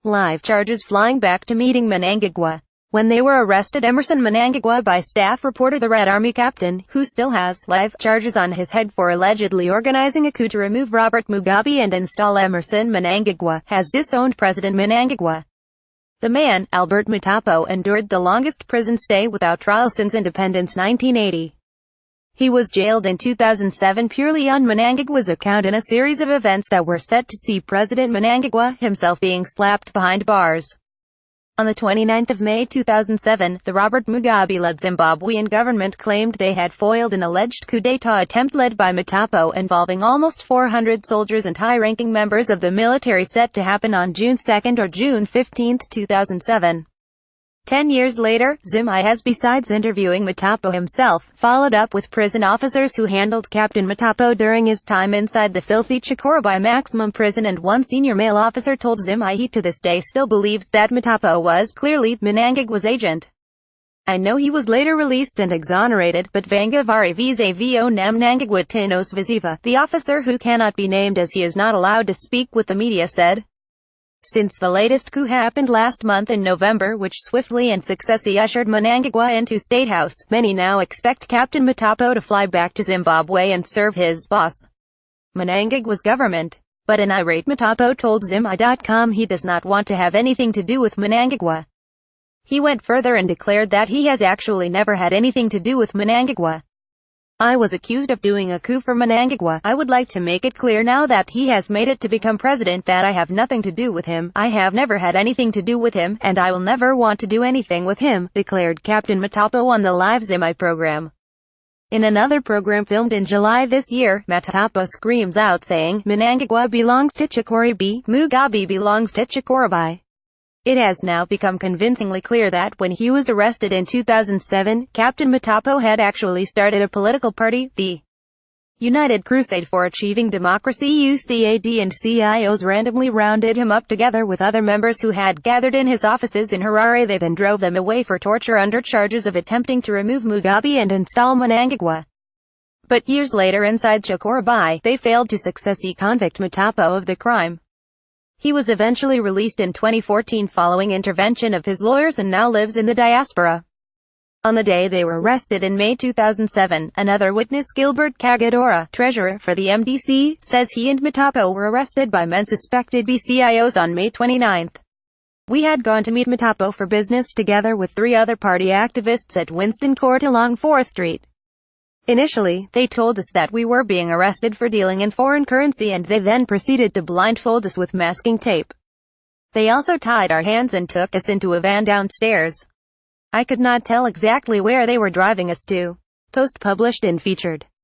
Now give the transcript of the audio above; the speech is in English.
Live charges flying back to meeting Mnangagwa. When they were arrested, Emmerson Mnangagwa by staff reporter the Red Army captain, who still has live charges on his head for allegedly organizing a coup to remove Robert Mugabe and install Emmerson Mnangagwa, has disowned President Mnangagwa. The man, Albert Matapo, endured the longest prison stay without trial since independence 1980. He was jailed in 2007 purely on Mnangagwa's account in a series of events that were set to see President Mnangagwa himself being slapped behind bars. On the 29th of May 2007, the Robert Mugabe-led Zimbabwean government claimed they had foiled an alleged coup d'état attempt led by Matapo involving almost 400 soldiers and high-ranking members of the military set to happen on June 2 or June 15, 2007. 10 years later, Zim-I has, besides interviewing Matapo himself, followed up with prison officers who handled Captain Matapo during his time inside the filthy Chikorabai maximum prison, and one senior male officer told Zim-I he to this day still believes that Matapo was clearly Mnangagwa's agent. I know he was later released and exonerated, but Vangavari vis-a-vis Mnangagwa Tinos Viziva, the officer who cannot be named as he is not allowed to speak with the media, said. Since the latest coup happened last month in November, which swiftly and successfully ushered Mnangagwa into State House, many now expect Captain Matapo to fly back to Zimbabwe and serve his boss, Mnangagwa's government. But an irate Matapo told Zim-I.com he does not want to have anything to do with Mnangagwa. He went further and declared that he has actually never had anything to do with Mnangagwa. I was accused of doing a coup for Mnangagwa. I would like to make it clear now that he has made it to become president that I have nothing to do with him. I have never had anything to do with him, and I will never want to do anything with him, declared Captain Matapo on the live Zim-I program. In another program filmed in July this year, Matapo screams out saying, Mnangagwa belongs to Chikorabai, Mugabe belongs to Chikorabai. It has now become convincingly clear that when he was arrested in 2007, Captain Matapo had actually started a political party, the United Crusade for Achieving Democracy UCAD, and CIOs randomly rounded him up together with other members who had gathered in his offices in Harare. They then drove them away for torture under charges of attempting to remove Mugabe and install Mnangagwa. But years later inside Chikorabai, they failed to successfully convict Matapo of the crime. He was eventually released in 2014 following intervention of his lawyers and now lives in the diaspora. On the day they were arrested in May 2007, another witness, Gilbert Kagadora, treasurer for the MDC, says he and Matapo were arrested by men suspected BCIOs on May 29. We had gone to meet Matapo for business together with 3 other party activists at Winston Court along 4th Street. Initially, they told us that we were being arrested for dealing in foreign currency, and they then proceeded to blindfold us with masking tape. They also tied our hands and took us into a van downstairs. I could not tell exactly where they were driving us to. Post published and featured.